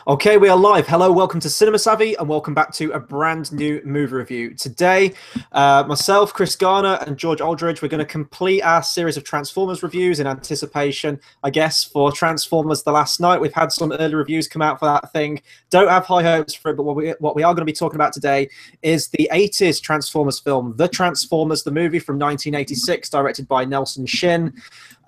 Okay, we are live. Hello, welcome to Cinema Savvy, and welcome back to a brand new movie review. Today, myself, Chris Garner, and George Aldridge, we're going to complete our series of Transformers reviews in anticipation, I guess, for Transformers The Last Night. We've had some early reviews come out for that thing. Don't have high hopes for it, but what we are going to be talking about today is the 80s Transformers film, The Transformers, the movie from 1986, directed by Nelson Shin.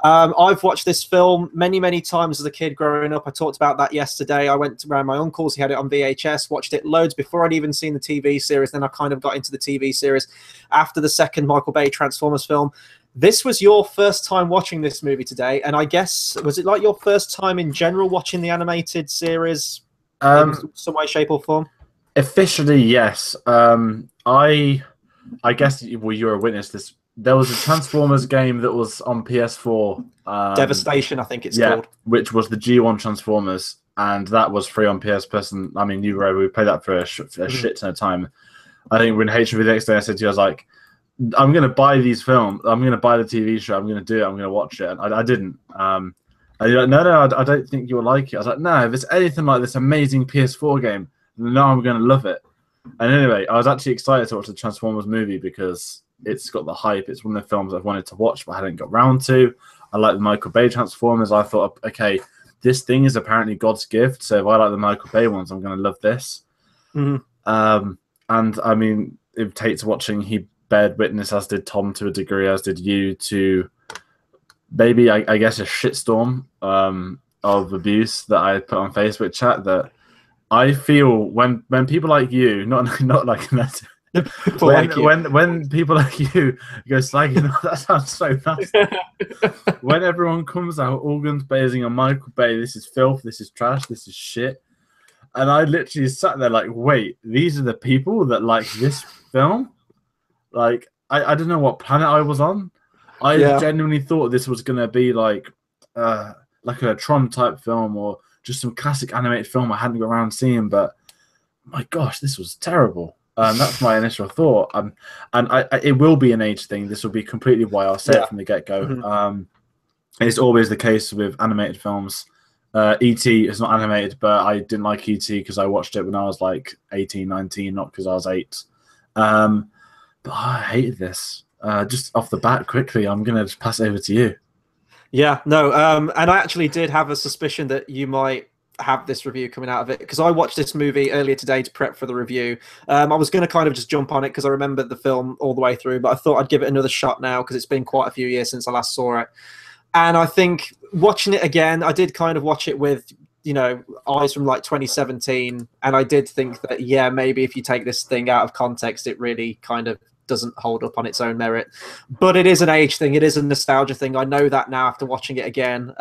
I've watched this film many, many times as a kid growing up. I talked about that yesterday. I went around my uncle's. He had it on VHS, watched it loads before I'd even seen the TV series. Then I kind of got into the TV series after the second Michael Bay Transformers film. This was your first time watching this movie today, and I guess, was it like your first time in general watching the animated series in some way, shape, or form? Officially, yes. I guess you're a witness this. There was a Transformers game that was on PS4. Devastation, I think it's called. Which was the G1 Transformers, and that was free on PS Plus. And I mean, we played that for a shit ton of time. I think when HV the next day, I said to you, I was like, I'm going to buy these films. I'm going to buy the TV show. I'm going to do it. I'm going to watch it. And I didn't. And you're like, no, I don't think you'll like it. I was like, no, if it's anything like this amazing PS4 game, then no, I'm going to love it. And anyway, I was actually excited to watch the Transformers movie because it's got the hype. It's one of the films I've wanted to watch, but I hadn't got round to. I like the Michael Bay Transformers. I thought, okay, this thing is apparently God's gift. So if I like the Michael Bay ones, I'm going to love this. And I mean, it takes watching. He bared witness, as did Tom to a degree, as did you, to maybe, I guess, a shitstorm of abuse that I put on Facebook chat. That I feel when people like you, not like that. When people like you go slagging, that sounds so nasty. When everyone comes out all guns blazing on Michael Bay, this is filth, this is trash, this is shit. And I literally sat there like, wait, these are the people that like this film? Like, I don't know what planet I was on. I genuinely thought this was going to be like a Tron type film or just some classic animated film I hadn't got around seeing. But my gosh, this was terrible. That's my initial thought. And it will be an age thing. This will be completely why I'll say it from the get-go. It's always the case with animated films. E.T. is not animated, but I didn't like E.T. because I watched it when I was like 18, 19, not because I was 8. But I hated this. Just off the bat, quickly, I'm going to just pass it over to you. Yeah, no, and I actually did have a suspicion that you might have this review coming out of it, because I watched this movie earlier today to prep for the review. I was going to kind of just jump on it because I remembered the film all the way through, but I thought I'd give it another shot now because it's been quite a few years since I last saw it. And I think watching it again, I did kind of watch it with, you know, eyes from like 2017, and I did think that, yeah, maybe if you take this thing out of context, it really kind of doesn't hold up on its own merit. But it is an age thing, it is a nostalgia thing. I know that now after watching it again.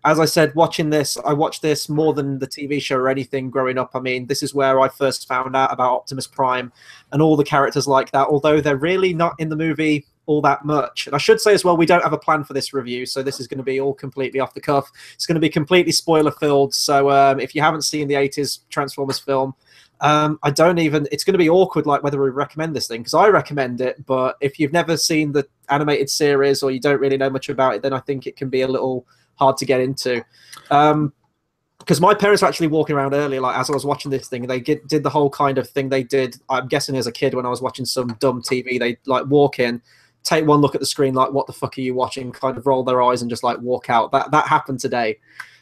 As I said, watching this, I watched this more than the TV show or anything growing up. I mean, this is where I first found out about Optimus Prime and all the characters like that, although they're really not in the movie all that much. And I should say as well, we don't have a plan for this review, so this is going to be all completely off the cuff. It's going to be completely spoiler filled, so if you haven't seen the 80s Transformers film, it's going to be awkward, like whether we recommend this thing, because I recommend it, but if you've never seen the animated series or you don't really know much about it, then I think it can be a little hard to get into. Because my parents were actually walking around earlier, like as I was watching this thing, they did the whole kind of thing they did, I'm guessing as a kid when I was watching some dumb TV, they like walk in, take one look at the screen, like, what the fuck are you watching, kind of roll their eyes and just like walk out. That happened today.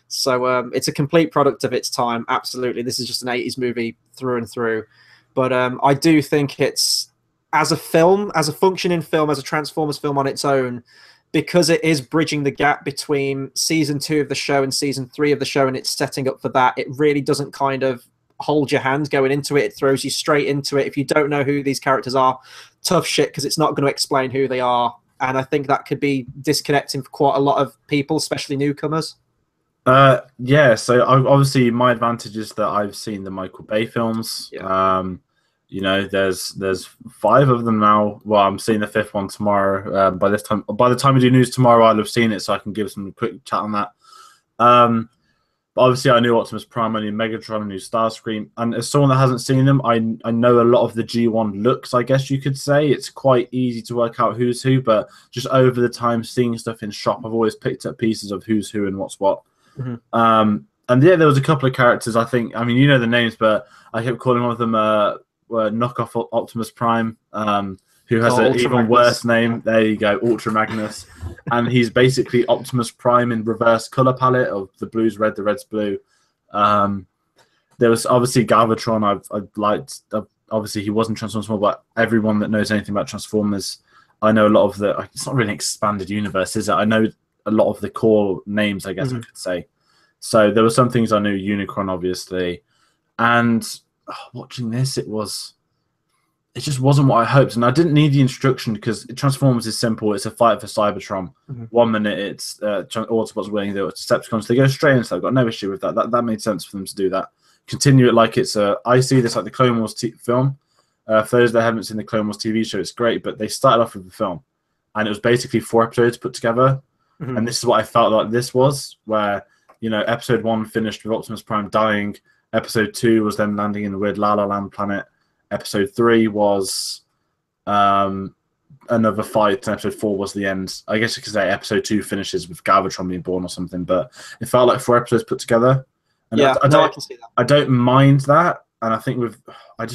So it's a complete product of its time. Absolutely. This is just an 80s movie through and through. But I do think it's, as a film, as a functioning film, as a Transformers film on its own, because it is bridging the gap between season 2 of the show and season 3 of the show, and it's setting up for that, it really doesn't kind of hold your hand going into it. It throws you straight into it. If you don't know who these characters are, tough shit, because it's not going to explain who they are. And I think that could be disconnecting for quite a lot of people, especially newcomers. Yeah, so obviously my advantage is that I've seen the Michael Bay films. You know, there's 5 of them now. Well, I'm seeing the 5th one tomorrow. By the time we do news tomorrow, I'll have seen it, so I can give some quick chat on that. But obviously, I knew Optimus Prime, I knew Megatron, I knew Starscream, and as someone that hasn't seen them, I know a lot of the G1 looks, I guess you could say. It's quite easy to work out who's who, but just over the time, seeing stuff in shop, I've always picked up pieces of who's who and what's what. And yeah, there was a couple of characters. I think, I mean, you know the names, but I kept calling one of them knockoff Optimus Prime, who has an even Magnus. worse name. Yeah. There you go, Ultra Magnus, and he's basically Optimus Prime in reverse color palette of the blue's red, the red's blue. There was obviously Galvatron. I liked. Obviously, he wasn't Transformers, but everyone that knows anything about Transformers, I know a lot of the. It's not really an expanded universe, is it? I know a lot of the core names, I guess I could say. So there were some things I knew, Unicron, obviously, and watching this, it just wasn't what I hoped, and I didn't need the instruction because Transformers is simple. It's a fight for Cybertron. 1 minute it's Autobots winning, the Decepticons. They go straight into that. I've got no issue with that. That made sense for them to do that. Continue it like it's I see this like the Clone Wars film. For those that haven't seen the Clone Wars TV show, it's great, but they started off with the film, and it was basically 4 episodes put together, and this is what I felt like this was, where episode 1 finished with Optimus Prime dying. Episode 2 was them landing in the weird La La Land planet. Episode 3 was another fight, and episode 4 was the end. I guess you could say episode 2 finishes with Galvatron being born or something, but it felt like 4 episodes put together. And yeah, I can see that. I don't mind that, and I think I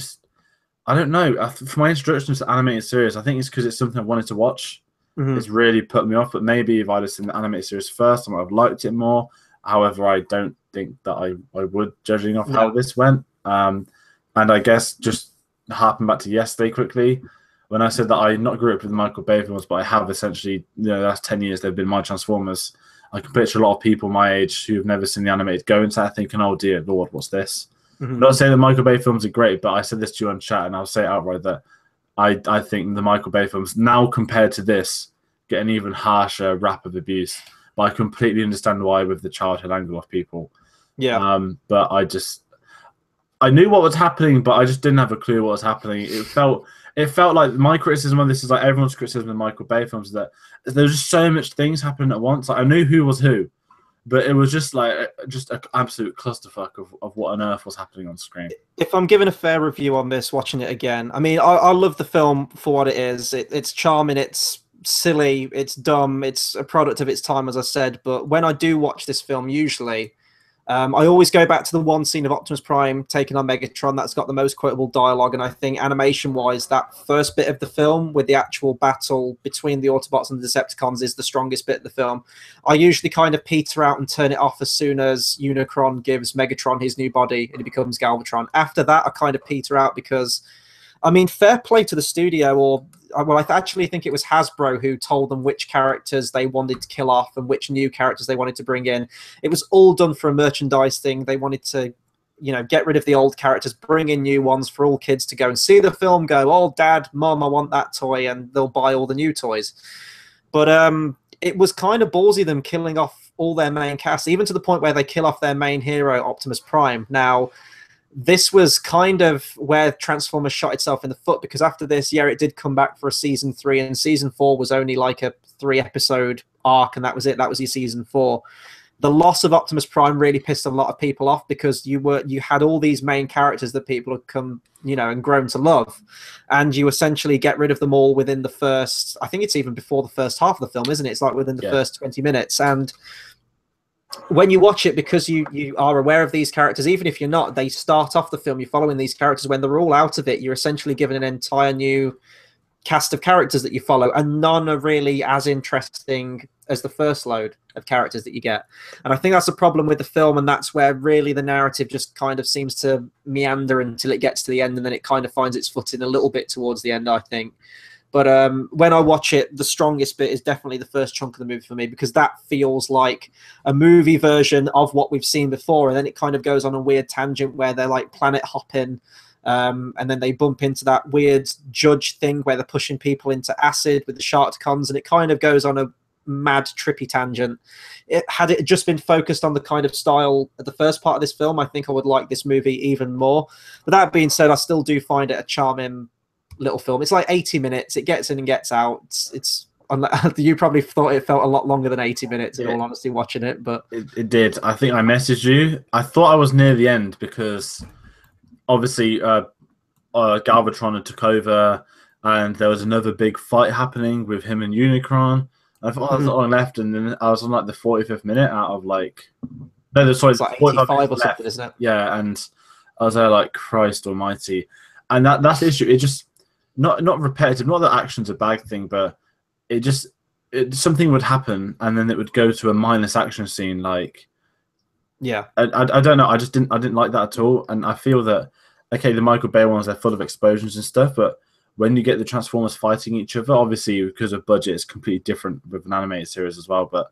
don't know. For my introduction to animated series, I think it's because it's something I wanted to watch. It's really put me off, but maybe if I'd have seen the animated series first, I might have liked it more. However, I don't think that I would, judging off how this went. And I guess just harping back to yesterday quickly, when I said that I not grew up with the Michael Bay films, but I have essentially, the last 10 years, they've been my Transformers. I can picture a lot of people my age who have never seen the animated go into that thinking, oh dear Lord, what's this? I'm not saying that Michael Bay films are great, but I said this to you on chat, and I'll say it outright that I think the Michael Bay films, now compared to this, get an even harsher rap of abuse. But I completely understand why with the childhood angle of people. Yeah. But I knew what was happening, but I just didn't have a clue what was happening. It felt like my criticism of this is like everyone's criticism of Michael Bay films, is that there's just so much things happening at once. Like, I knew who was who, but it was just like an absolute clusterfuck of what on earth was happening on screen. If I'm giving a fair review on this, watching it again, I mean, I love the film for what it is. It's charming, it's silly, it's dumb, it's a product of its time, as I said. But when I do watch this film, usually I always go back to the one scene of Optimus Prime taking on Megatron. That's got the most quotable dialogue, and I think animation-wise, that first bit of the film with the actual battle between the Autobots and the Decepticons is the strongest bit of the film. I usually kind of peter out and turn it off as soon as Unicron gives Megatron his new body and he becomes Galvatron. After that, I kind of peter out because, I mean, fair play to the studio, or well, I actually think it was Hasbro who told them which characters they wanted to kill off and which new characters they wanted to bring in. It was all done for a merchandise thing. They wanted to, get rid of the old characters, bring in new ones for all kids to go and see the film, go, oh, Dad, Mum, I want that toy, and they'll buy all the new toys. But it was kind of ballsy, them killing off all their main cast, even to the point where they kill off their main hero, Optimus Prime. Now, this was kind of where Transformers shot itself in the foot, because after this, it did come back for a season 3, and season 4 was only like a 3-episode arc, and that was it. That was your season 4. The loss of Optimus Prime really pissed a lot of people off, because you had all these main characters that people had come, and grown to love, and you essentially get rid of them all within the first, I think it's even before the first half of the film, isn't it? It's like within the first 20 minutes, and when you watch it, because you are aware of these characters, even if you're not, they start off the film, you're following these characters. When they're all out of it, you're essentially given an entire new cast of characters that you follow, and none are really as interesting as the first load of characters that you get. And I think that's a problem with the film, and that's where really the narrative just kind of seems to meander until it gets to the end, and then it kind of finds its footing a little bit towards the end, I think. But when I watch it, the strongest bit is definitely the first chunk of the movie for me, because that feels like a movie version of what we've seen before. And then it kind of goes on a weird tangent where they're like planet hopping, and then they bump into that weird judge thing where they're pushing people into acid with the Sharkticons, and it kind of goes on a mad, trippy tangent. Had it just been focused on the kind of style of the first part of this film, I think I would like this movie even more. But that being said, I still do find it a charming little film. It's like 80 minutes. It gets in and gets out. It's you probably thought it felt a lot longer than 80 minutes, in all honesty, watching it. But it did. I think I messaged you. I thought I was near the end, because obviously Galvatron had took over, and there was another big fight happening with him and Unicron. I thought I was on left, and then I was on like the 45th minute out of like No, sorry, It's like 45 85 minutes or something, left. isn't it? Yeah, and I was there like, Christ Almighty, and that's the issue. It just not repetitive. Not that action's a bad thing, but something would happen, and then it would go to a mindless action scene. Like, Yeah. I don't know. I didn't like that at all, and I feel that okay, the Michael Bay ones, they're full of explosions and stuff, but when you get the Transformers fighting each other, obviously because of budget, it's completely different with an animated series as well. But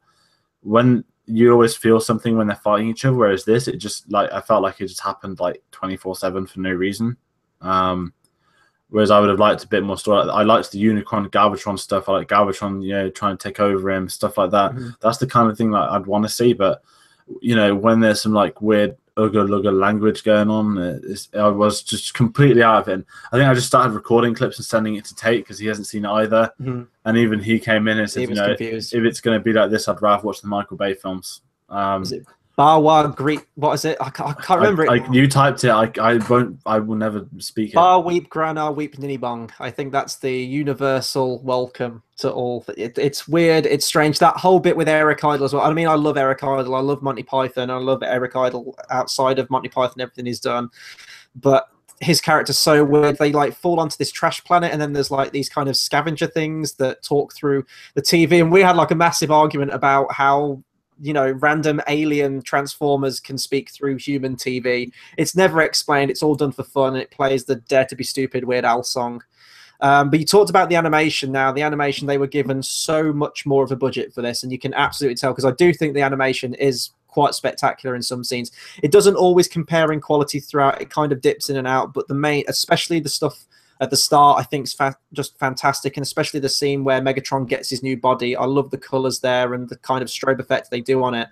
when you always feel something when they're fighting each other, whereas this, it just like I felt like it just happened like 24/7 for no reason. Whereas I would have liked a bit more story. I liked the Unicron Galvatron stuff. I like Galvatron, trying to take over him, stuff like that. Mm-hmm. That's the kind of thing that I'd want to see. But when there's some like weird Ugga Lugga language going on, I was just completely out of it. And I think I just started recording clips and sending it to Tate because he hasn't seen it either. Mm-hmm. And even he came in and said, confused. If it's going to be like this, I'd rather watch the Michael Bay films. Is it Bawa Greek? What is it? I can't remember it. You typed it. I will never speak it. Bar Weep Grana Weep Ninibong. I think that's the universal welcome to all. It's weird. It's strange. That whole bit with Eric Idle as well. I mean, I love Eric Idle. I love Monty Python. I love Eric Idle outside of Monty Python. Everything he's done, but his character's so weird. They like fall onto this trash planet, and then there's like these kind of scavenger things that talk through the TV. And we had like a massive argument about how random alien transformers can speak through human TV. It's never explained. It's all done for fun, and it plays the Dare to be Stupid Weird Al song. But you talked about the animation now. The animation, they were given so much more of a budget for this, and you can absolutely tell, because I do think the animation is quite spectacular in some scenes. It doesn't always compare in quality throughout. It kind of dips in and out, but especially the stuff at the start, I think is just fantastic, and especially the scene where Megatron gets his new body. I love the colors there and the kind of strobe effect they do on it.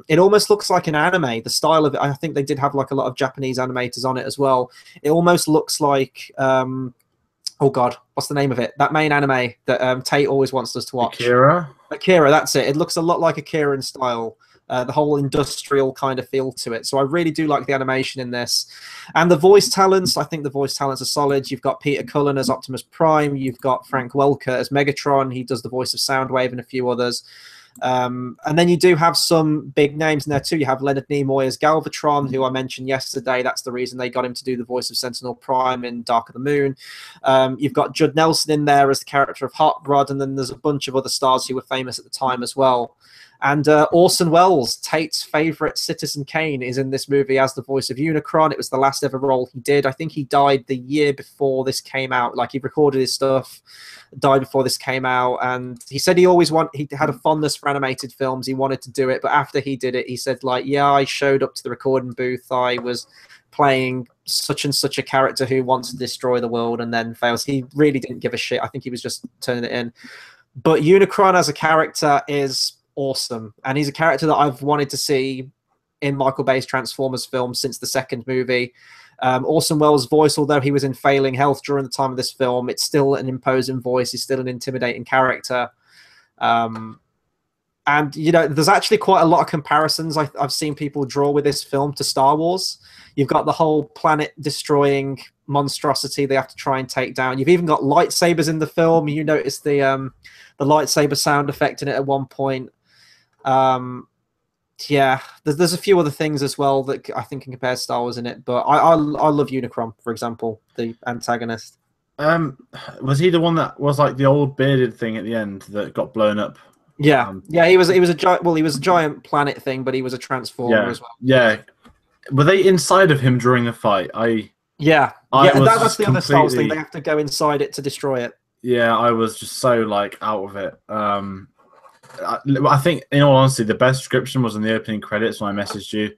It almost looks like an anime. The style of it, I think they did have like a lot of Japanese animators on it as well. It almost looks like, oh God, what's the name of it? That main anime that Tate always wants us to watch. Akira, that's it. It looks a lot like Akira in style. The whole industrial kind of feel to it. So I really do like the animation in this. And the voice talents, I think the voice talents are solid. You've got Peter Cullen as Optimus Prime. You've got Frank Welker as Megatron. He does the voice of Soundwave and a few others. And then you do have some big names in there too. You have Leonard Nimoy as Galvatron, who I mentioned yesterday. That's the reason they got him to do the voice of Sentinel Prime in Dark of the Moon. You've got Judd Nelson in there as the character of Hot Rod, and then there's a bunch of other stars who were famous at the time as well. And Orson Welles, Tate's favorite Citizen Kane, is in this movie as the voice of Unicron. It was the last ever role he did. I think he died the year before this came out. Like, he recorded his stuff, died before this came out, and he said he had a fondness for animated films. He wanted to do it, but after he did it, he said, like, yeah, I showed up to the recording booth. I was playing such and such a character who wants to destroy the world and then fails. He really didn't give a shit. I think he was just turning it in. But Unicron as a character is awesome, and he's a character that I've wanted to see in Michael Bay's Transformers film since the second movie. Orson Welles' voice, although he was in failing health during the time of this film, it's still an imposing voice. He's still an intimidating character. And there's actually quite a lot of comparisons I've seen people draw with this film to Star Wars. You've got the whole planet destroying monstrosity they have to try and take down. You've even got lightsabers in the film. You notice the lightsaber sound effect in it at one point. There's a few other things as well that I think can compare Star Wars in it, but I love Unicron, for example, the antagonist. Was he the one that was like the old bearded thing at the end that got blown up? Yeah, he was a giant. Well, he was a giant planet thing, but he was a transformer as well. Yeah, were they inside of him during the fight? That's the other Star Wars thing. They have to go inside it to destroy it. Yeah, I was just so like out of it. I think, in all honesty, the best description was in the opening credits when I messaged you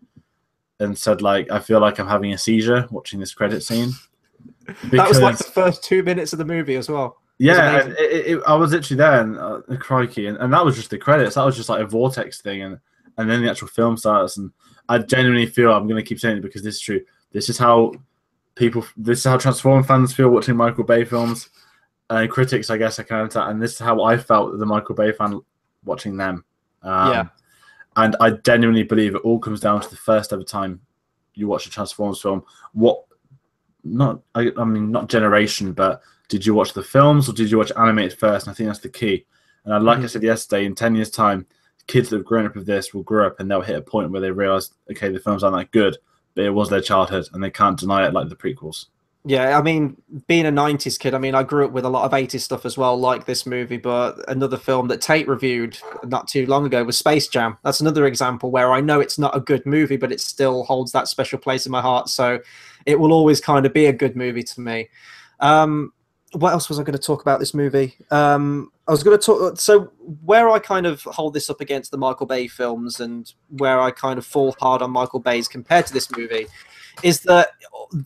and said, like, I feel like I'm having a seizure watching this credit scene. That was like the first 2 minutes of the movie as well. Yeah, I was literally there, and crikey, and that was just the credits. That was just like a vortex thing, and then the actual film starts, and I genuinely feel, I'm going to keep saying it because this is true. This is how Transformers fans feel watching Michael Bay films, and critics, I guess, I can add that, and this is how I felt the Michael Bay fan watching them. And I genuinely believe it all comes down to the first ever time you watch a Transformers film. Not generation, but did you watch the films or did you watch animated first? And I think that's the key. And like I said yesterday, in 10 years' time, kids that have grown up with this will grow up and they'll hit a point where they realize, okay, the films aren't that good, but it was their childhood and they can't deny it like the prequels. Yeah, I mean, being a 90s kid, I mean, I grew up with a lot of 80s stuff as well, like this movie, but another film that Tate reviewed not too long ago was Space Jam. That's another example where I know it's not a good movie, but it still holds that special place in my heart. So it will always kind of be a good movie to me. What else was I going to talk about this movie? I was going to talk. So where I kind of hold this up against the Michael Bay films and where I kind of fall hard on Michael Bay's compared to this movie is that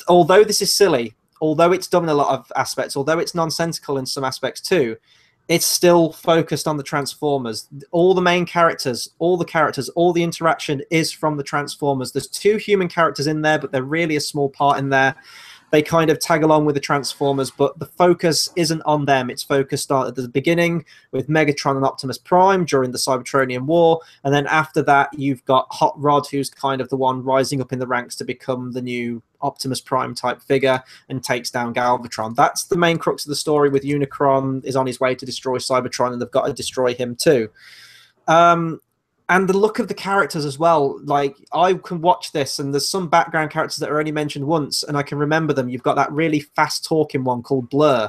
although this is silly, although it's dumb in a lot of aspects, although it's nonsensical in some aspects too, it's still focused on the Transformers. All the main characters, all the interaction is from the Transformers. There's 2 human characters in there, but they're really a small part in there. They kind of tag along with the Transformers, but the focus isn't on them. It's focused on at the beginning with Megatron and Optimus Prime during the Cybertronian War, and then after that, you've got Hot Rod, who's kind of the one rising up in the ranks to become the new Optimus Prime type figure and takes down Galvatron. That's the main crux of the story. With Unicron is on his way to destroy Cybertron, and they've got to destroy him too. And the look of the characters as well. Like, I can watch this, and there's some background characters that are only mentioned once, and I can remember them. You've got that really fast-talking one called Blur,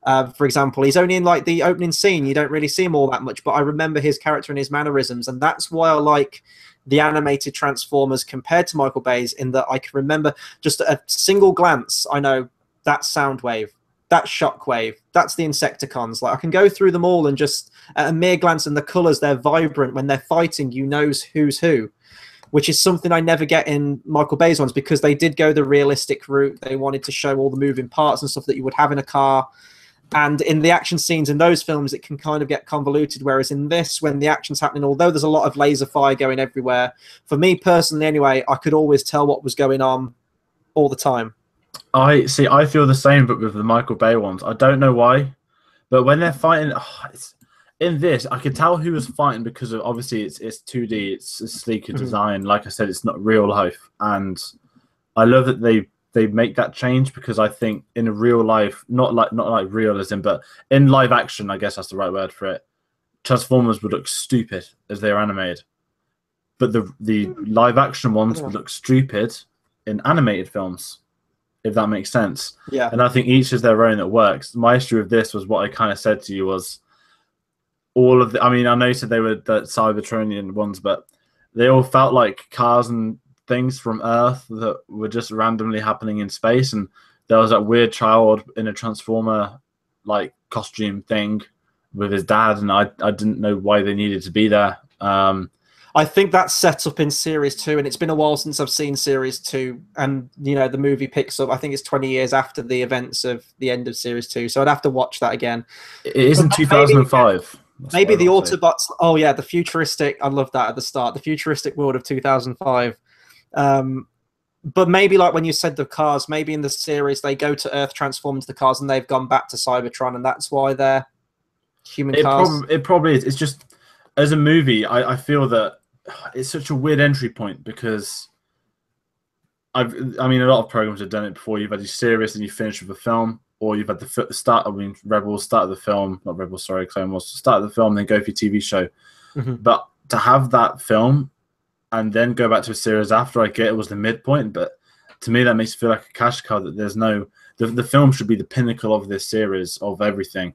for example. He's only in, like, the opening scene. You don't really see him all that much, but I remember his character and his mannerisms, and that's why I like the animated Transformers compared to Michael Bay's, in that I can remember just a single glance. I know that's Soundwave, that's Shockwave, that's the Insecticons. Like, I can go through them all and just at a mere glance, and the colors, they're vibrant. When they're fighting, you know who's who, which is something I never get in Michael Bay's ones, because they did go the realistic route. They wanted to show all the moving parts and stuff that you would have in a car. And in the action scenes in those films, it can kind of get convoluted. Whereas in this, when the action's happening, although there's a lot of laser fire going everywhere, for me personally anyway, I could always tell what was going on all the time. I feel the same, but with the Michael Bay ones. I don't know why, but when they're fighting, in this, I could tell who was fighting because of, obviously it's 2D, it's a sleeker design. Like I said, it's not real life, and I love that they make that change, because I think in real life, not like realism, but in live action, I guess that's the right word for it, Transformers would look stupid as they are animated, but the live action ones would look stupid in animated films, if that makes sense. Yeah. And I think each is their own that works. My issue with this was what I kind of said to you was all of the, I mean, I know you said they were the Cybertronian ones, but they all felt like cars and things from Earth that were just randomly happening in space. And there was that weird child in a Transformer like costume thing with his dad, and I didn't know why they needed to be there. I think that's set up in Series 2, and it's been a while since I've seen Series 2, and, you know, the movie picks up, I think it's 20 years after the events of the end of Series 2, so I'd have to watch that again. It is in 2005. Maybe the Autobots, oh yeah, the futuristic, I love that at the start, the futuristic world of 2005. But maybe like when you said the cars, maybe in the series they go to Earth, transform into the cars, and they've gone back to Cybertron, and that's why they're human cars. It probably is. It's just, as a movie, I feel that it's such a weird entry point, because I mean, a lot of programs have done it before. You've had your series and you finish with a film, or you've had the start. I mean, Rebels start of the film, not Rebels, sorry, Clone Wars, start of the film, then go for your TV show. But to have that film and then go back to a series after, I get it was the midpoint, but to me that makes it feel like a cash cow, that there's no, the film should be the pinnacle of this series of everything.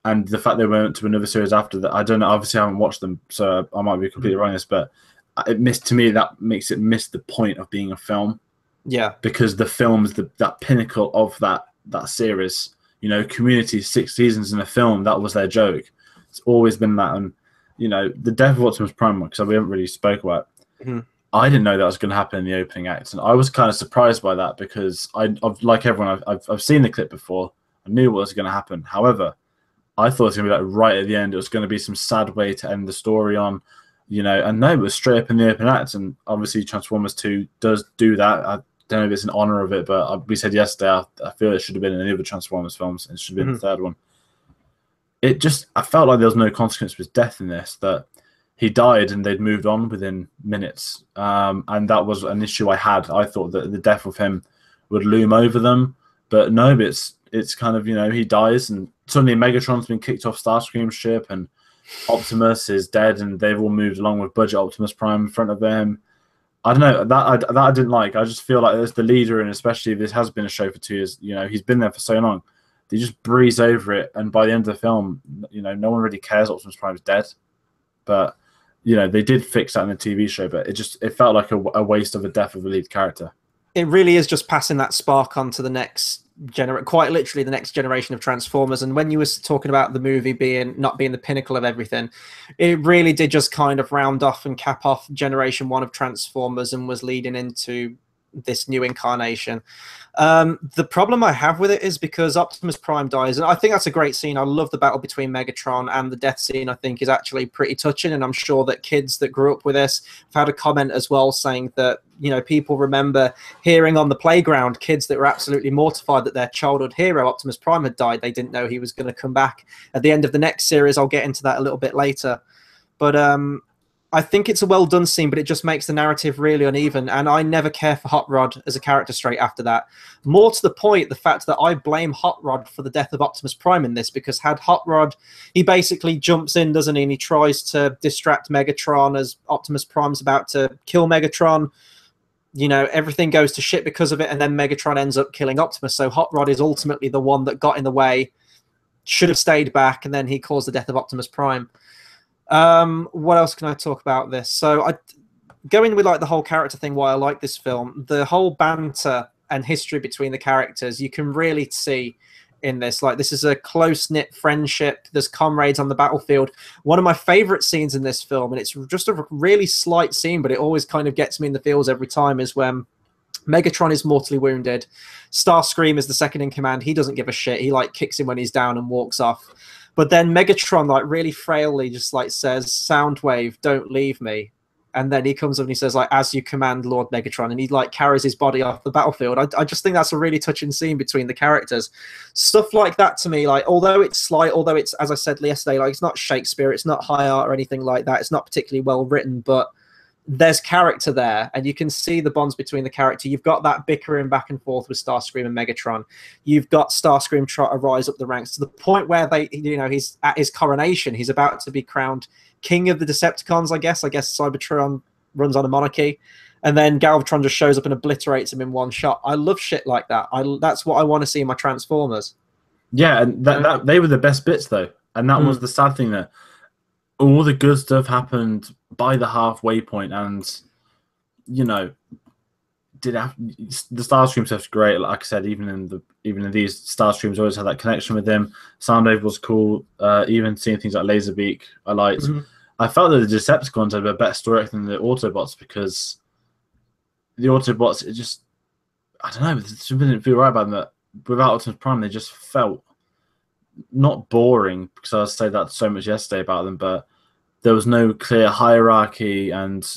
And the fact they went to another series after that, I don't know. Obviously, I haven't watched them, so I might be completely wrong on this. But to me, that makes it miss the point of being a film. Yeah, because the film is that pinnacle of that series. You know, Community, 6 seasons in a film. That was their joke. It's always been that. And you know, the death of Optimus Prime, because we haven't really spoke about. I didn't know that was going to happen in the opening act, and I was kind of surprised by that, because I've like everyone, I've seen the clip before. I knew what was going to happen. However, I thought it was going to be like right at the end. It was going to be some sad way to end the story on, you know, and no, it was straight up in the open act. And obviously Transformers 2 does do that. I don't know if it's an honor of it, but we said yesterday, I feel it should have been in the other Transformers films. It should have been the third one. I felt like there was no consequence with death in this, that he died and they'd moved on within minutes. And that was an issue I had. I thought that the death of him would loom over them, but no, it's kind of, you know, he dies and suddenly Megatron's been kicked off Starscream's ship, and Optimus is dead and they've all moved along with Budget Optimus Prime in front of them. I don't know, that I didn't like. I just feel like as the leader, and especially if this has been a show for 2 years, you know, he's been there for so long. They just breeze over it, and by the end of the film, you know, no one really cares Optimus Prime's dead. But you know, they did fix that in the TV show, but it felt like a waste of a death of a lead character. It really is just passing that spark on to the next quite literally the next generation of Transformers. And when you were talking about the movie not being the pinnacle of everything, it really did just kind of round off and cap off Generation 1 of Transformers and was leading into this new incarnation. The problem I have with it is because Optimus Prime dies, and I think that's a great scene. I love the battle between Megatron, and the death scene I think is actually pretty touching, and I'm sure that kids that grew up with this have had a comment as well saying that, you know, people remember hearing on the playground kids that were absolutely mortified that their childhood hero Optimus Prime had died. They didn't know he was going to come back at the end of the next series. I'll get into that a little bit later, but I think it's a well-done scene, but it just makes the narrative really uneven, and I never care for Hot Rod as a character straight after that. More to the point, the fact that I blame Hot Rod for the death of Optimus Prime in this, because had Hot Rod, he basically jumps in, doesn't he, and he tries to distract Megatron as Optimus Prime's about to kill Megatron. You know, everything goes to shit because of it, and then Megatron ends up killing Optimus, so Hot Rod is ultimately the one that got in the way, should have stayed back, and then he caused the death of Optimus Prime. What else can I talk about this? So going with like the whole character thing, why I like this film, the whole banter and history between the characters, you can really see in this. Like, this is a close-knit friendship. There's comrades on the battlefield. One of my favorite scenes in this film, and it's just a really slight scene, but it always kind of gets me in the feels every time, is when Megatron is mortally wounded. Starscream is the second in command. He doesn't give a shit. He like kicks him when he's down and walks off. But then Megatron, like, really frailly just like says, "Soundwave, don't leave me." And then he comes up and he says, like, "As you command, Lord Megatron." And he like carries his body off the battlefield. I just think that's a really touching scene between the characters. Stuff like that to me, like, although it's slight, although it's, as I said yesterday, like, it's not Shakespeare, it's not high art or anything like that. It's not particularly well written, but there's character there, and you can see the bonds between the character. You've got that bickering back and forth with Starscream and Megatron. You've got Starscream try to rise up the ranks to the point where they, you know, he's at his coronation. He's about to be crowned king of the Decepticons, I guess. Cybertron runs on a monarchy, and then Galvatron just shows up and obliterates him in one shot. I love shit like that. That's what I want to see in my Transformers. Yeah, and that they were the best bits though, and that was the sad thing, that all the good stuff happened by the halfway point, and you know, the Starscream stuff's great. Like I said, even in these, Starscream's always had that connection with him. Soundwave was cool. Even seeing things like Laserbeak, I liked. I felt that the Decepticons had a better story than the Autobots, because the Autobots, it just, I don't know, it just didn't feel right about them. That without Optimus Prime, they just felt not boring, because I said that so much yesterday about them, but there was no clear hierarchy, and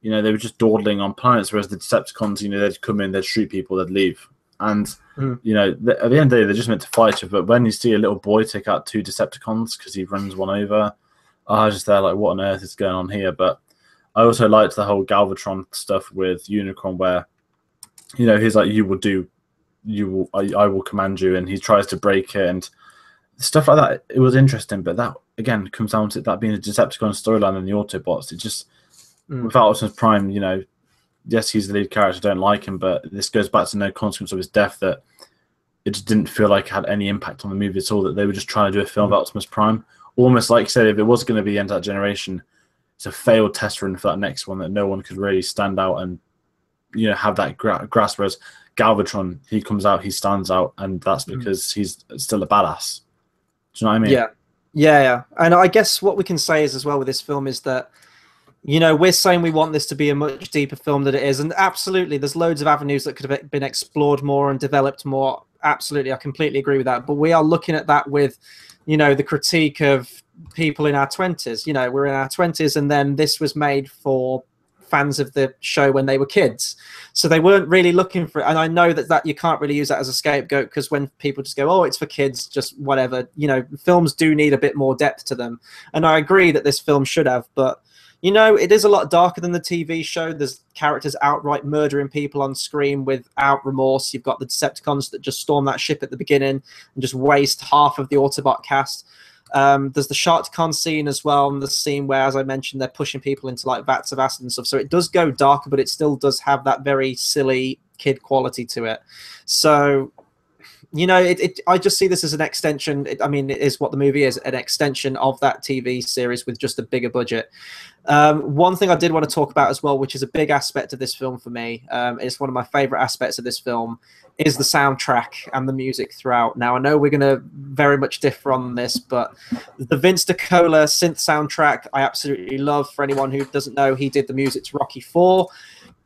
you know, they were just dawdling on planets, whereas the Decepticons, you know, they'd come in, they'd shoot people, they'd leave, and you know, at the end of the day, they're just meant to fight you. But when you see a little boy take out 2 Decepticons because he runs one over, I was just there like, what on earth is going on here? But I also liked the whole Galvatron stuff with Unicron, where, you know, he's like, I will command you, and he tries to break it, and stuff like that. It was interesting, but that again comes down to that being a Decepticon storyline and the Autobots. It just, without Optimus Prime, you know, yes, he's the lead character, I don't like him, but this goes back to no consequence of his death, that it just didn't feel like it had any impact on the movie at all, that they were just trying to do a film about Optimus Prime. Almost like you said, if it was going to be the end of that generation, it's a failed test run for that next one, that no one could really stand out and, you know, have that grasp. Whereas Galvatron, he comes out, he stands out, and that's because he's still a badass. Do you know what I mean? Yeah. And I guess what we can say is as well with this film is that, you know, we're saying we want this to be a much deeper film than it is. And absolutely, there's loads of avenues that could have been explored more and developed more. Absolutely, I completely agree with that. But we are looking at that with, you know, the critique of people in our 20s. You know, we're in our 20s, and then this was made for fans of the show when they were kids, so they weren't really looking for it. And I know that you can't really use that as a scapegoat, because when people just go, oh, it's for kids, just whatever, you know, films do need a bit more depth to them, and I agree that this film should have. But you know, it is a lot darker than the TV show. There's characters outright murdering people on screen without remorse. You've got the Decepticons that just storm that ship at the beginning and just waste half of the Autobot cast. There's the SharkCon scene as well, and the scene where, as I mentioned, they're pushing people into like vats of acid and stuff. So it does go darker, but it still does have that very silly kid quality to it. So, you know, I just see this as an extension. I mean, it is what the movie is, an extension of that TV series with just a bigger budget. One thing I did want to talk about as well, which is a big aspect of this film for me, it's one of my favorite aspects of this film, is the soundtrack and the music throughout. Now, I know we're going to very much differ on this, but the Vince DiCola synth soundtrack, I absolutely love. For anyone who doesn't know, he did the music to Rocky IV.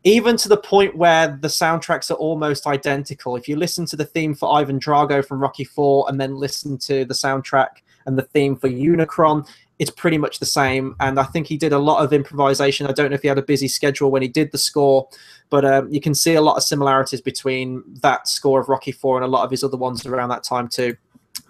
Even to the point where the soundtracks are almost identical. If you listen to the theme for Ivan Drago from Rocky IV and then listen to the soundtrack and the theme for Unicron, it's pretty much the same. And I think he did a lot of improvisation. I don't know if he had a busy schedule when he did the score, but you can see a lot of similarities between that score of Rocky IV and a lot of his other ones around that time too.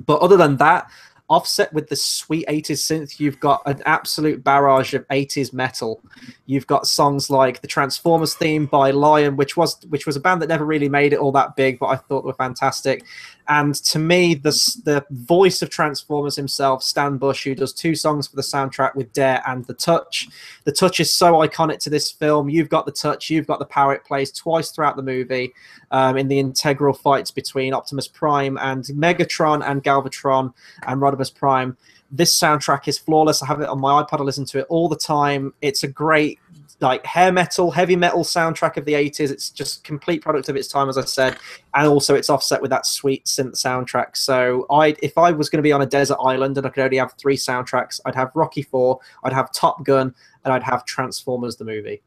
But other than that, offset with the sweet 80s synth, you've got an absolute barrage of 80s metal. You've got songs like the Transformers theme by Lion, which was a band that never really made it all that big, but I thought were fantastic. And to me, the voice of Transformers himself, Stan Bush, who does 2 songs for the soundtrack with Dare and The Touch. The Touch is so iconic to this film. You've got the touch, you've got the power it plays twice throughout the movie, in the integral fights between Optimus Prime and Megatron and Galvatron and Rodimus Prime. This soundtrack is flawless. I have it on my iPod. I listen to it all the time. It's a great, like, hair metal, heavy metal soundtrack of the 80s. It's just complete product of its time, as I said. And also it's offset with that sweet synth soundtrack. So if I was going to be on a desert island and I could only have 3 soundtracks, I'd have Rocky IV, I'd have Top Gun, and I'd have Transformers the movie.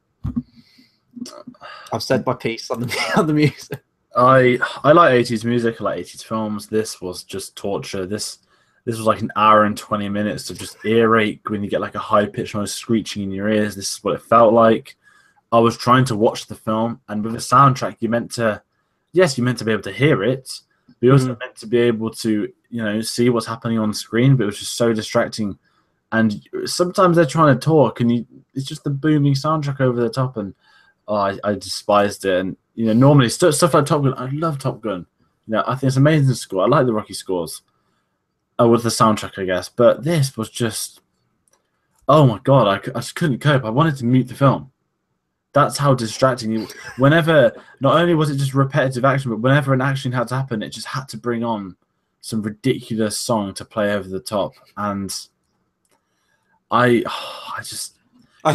I've said my piece on the music. I like 80s music. I like 80s films. This was just torture. This was like an hour and 20 minutes of just earache when you get like a high-pitched noise screeching in your ears. This is what it felt like. I was trying to watch the film, and with the soundtrack, you're meant to be able to hear it, but you're also meant to be able to, you know, see what's happening on screen, but it was just so distracting. And sometimes they're trying to talk, and it's just the booming soundtrack over the top, and I despised it. And, you know, normally stuff like Top Gun, I love Top Gun. You know, I think it's an amazing score. I like the Rocky scores. With the soundtrack, I guess. But this was just, oh my God, I just couldn't cope. I wanted to mute the film. That's how distracting you. Whenever, not only was it just repetitive action, but whenever an action had to happen, it just had to bring on some ridiculous song to play over the top. And I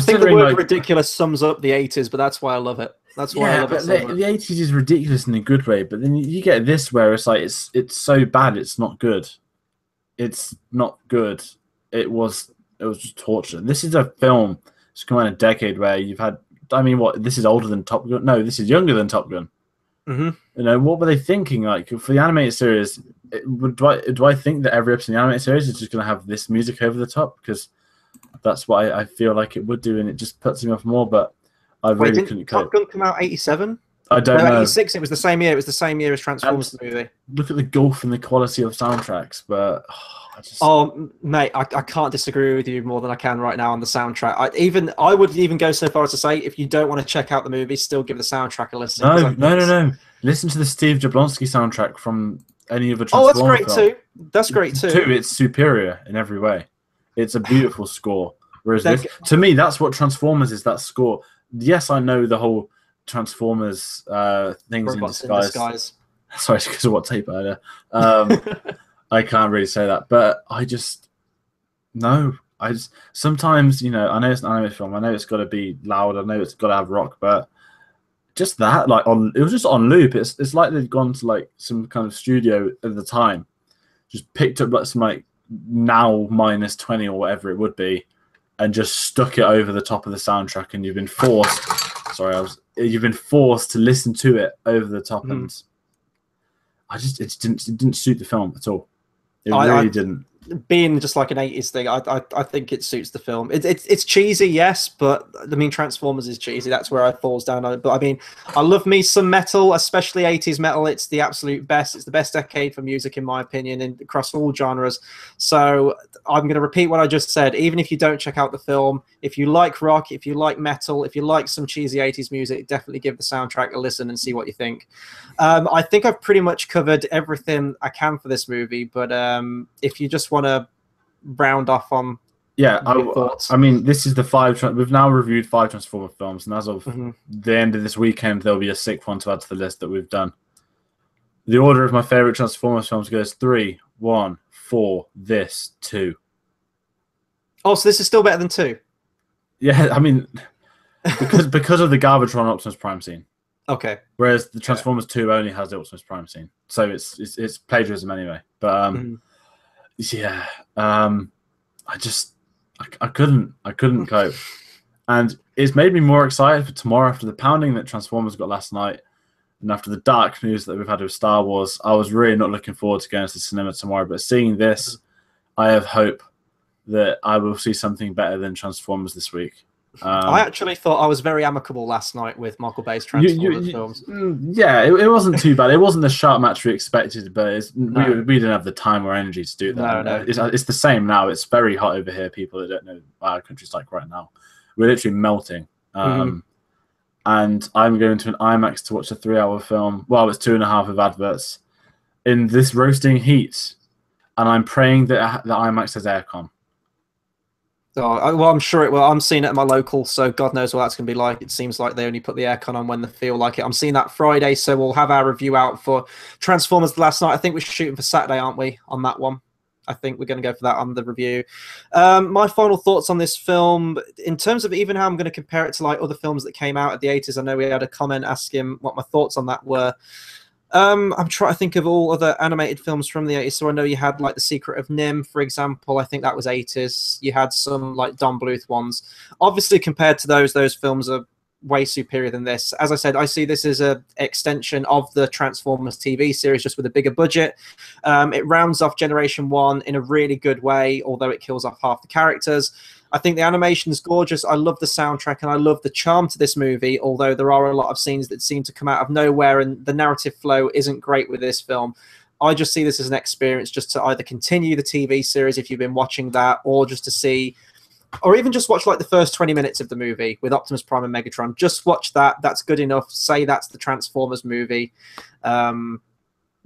think the word ridiculous sums up the 80s, but that's why I love it. That's why I love it so much. The 80s is ridiculous in a good way, but then you get this where it's like, it's so bad, it's not good. It's not good. It was just torture. This is a film that's come out in a decade where you've had, I mean, what, this is older than Top Gun? No, this is younger than Top Gun. You know, what were they thinking? Like, for the animated series, do I think that every episode of the animated series is just going to have this music over the top? Because that's what I feel like it would do, and it just puts me off more, but I really couldn't cope. Top Gun come out 87? I don't know. 86, it was the same year. It was the same year as Transformers the movie. Look at the gulf in the quality of soundtracks, but mate, I can't disagree with you more than I can right now on the soundtrack. I would even go so far as to say, if you don't want to check out the movie, still give the soundtrack a listen. No. Listen to the Steve Jablonsky soundtrack from any of the Transformers. Oh, that's great too. That's great too. It's superior in every way. It's a beautiful score. Whereas to me, that's what Transformers is. That score. Yes, I know the whole Transformers things in disguise. Sorry, it's because of what tape I had. I can't really say that, but sometimes, you know, I know it's an anime film, I know it's got to be loud, I know it's got to have rock, but just that, like, it was just on loop. It's like they'd gone to like some kind of studio at the time, just picked up like some like now minus 20 or whatever it would be, and just stuck it over the top of the soundtrack, and you've been forced. You've been forced to listen to it over the top, and it didn't suit the film at all. It really didn't. Being just like an 80s thing, I think it suits the film. It's cheesy, yes, but I mean, Transformers is cheesy. That's where it falls down on it. But I mean, I love me some metal, especially 80s metal. It's the absolute best. It's the best decade for music, in my opinion, across all genres. So I'm going to repeat what I just said. Even if you don't check out the film, if you like rock, if you like metal, if you like some cheesy 80s music, definitely give the soundtrack a listen and see what you think. I think I've pretty much covered everything I can for this movie, but if you just want to round off on Yeah, your thoughts. I mean, this is the we've now reviewed 5 Transformer films, and as of Mm-hmm. the end of this weekend, there'll be a 6th one to add to the list that we've done. The order of my favorite Transformers films goes 3, 1, 4, this, 2. Oh, so this is still better than 2? Yeah, I mean, because of the Galvatron Optimus Prime scene. Okay. Whereas the Transformers 2 only has the Optimus Prime scene, so it's plagiarism anyway. But yeah, I couldn't cope, and it's made me more excited for tomorrow after the pounding that Transformers got last night, and after the dark news that we've had with Star Wars. I was really not looking forward to going to the cinema tomorrow, but seeing this, I have hope that I will see something better than Transformers this week. I actually thought I was very amicable last night with Michael Bay's Transformers films. Yeah, it wasn't too bad. It wasn't the sharp match we expected, but we didn't have the time or energy to do that. No. It's the same now. It's very hot over here. People that don't know what our country's like right now. We're literally melting. And I'm going to an IMAX to watch a 3-hour film. Well, it's 2.5 of adverts in this roasting heat. And I'm praying that the IMAX has aircon. Oh, well, I'm sure it will. I'm seeing it at my local, so God knows what that's going to be like. It seems like they only put the aircon on when they feel like it. I'm seeing that Friday, so we'll have our review out for Transformers The Last Night. I think we're shooting for Saturday, aren't we, on that one? I think we're going to go for that on the review. My final thoughts on this film, in terms of even how I'm going to compare it to like other films that came out at the 80s. I know we had a comment asking what my thoughts on that were. I'm trying to think of all other animated films from the 80s. So I know you had like The Secret of Nim, for example. I think that was 80s. You had some like Don Bluth ones. Obviously, compared to those films are way superior than this. As I said, I see this as an extension of the Transformers TV series, just with a bigger budget. It rounds off Generation 1 in a really good way, although it kills off half the characters. I think the animation is gorgeous. I love the soundtrack and I love the charm to this movie, although there are a lot of scenes that seem to come out of nowhere and the narrative flow isn't great with this film. I just see this as an experience just to either continue the TV series if you've been watching that, or just to see, or even just watch like the first 20 minutes of the movie with Optimus Prime and Megatron. Just watch that. That's good enough. Say that's the Transformers movie.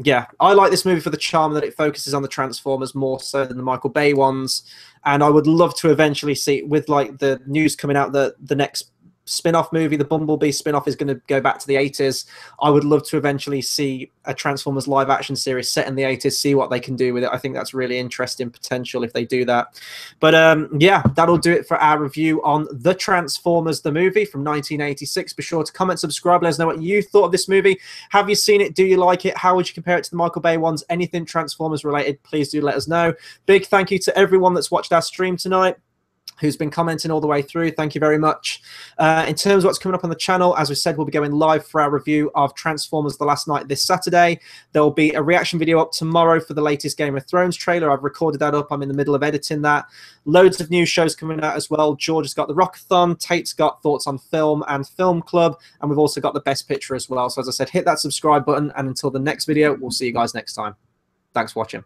Yeah, I like this movie for the charm that it focuses on the Transformers more so than the Michael Bay ones. And I would love to eventually see, with like the news coming out that the next spin-off movie, the Bumblebee spin-off, is going to go back to the 80s. I would love to eventually see a Transformers live action series set in the 80s, see what they can do with it. I think that's really interesting potential if they do that. But yeah, that'll do it for our review on The Transformers, the movie from 1986. Be sure to comment, subscribe, let us know what you thought of this movie. Have you seen it? Do you like it? How would you compare it to the Michael Bay ones? Anything Transformers related, please do let us know. Big thank you to everyone that's watched our stream tonight, who's been commenting all the way through. Thank you very much. In terms of what's coming up on the channel, as we said, we'll be going live for our review of Transformers The Last Night this Saturday. There will be a reaction video up tomorrow for the latest Game of Thrones trailer. I've recorded that up. I'm in the middle of editing that. Loads of new shows coming out as well. George has got the Rockathon. Tate's got Thoughts on Film and Film Club. And we've also got the Best Picture as well. So as I said, hit that subscribe button. And until the next video, we'll see you guys next time. Thanks for watching.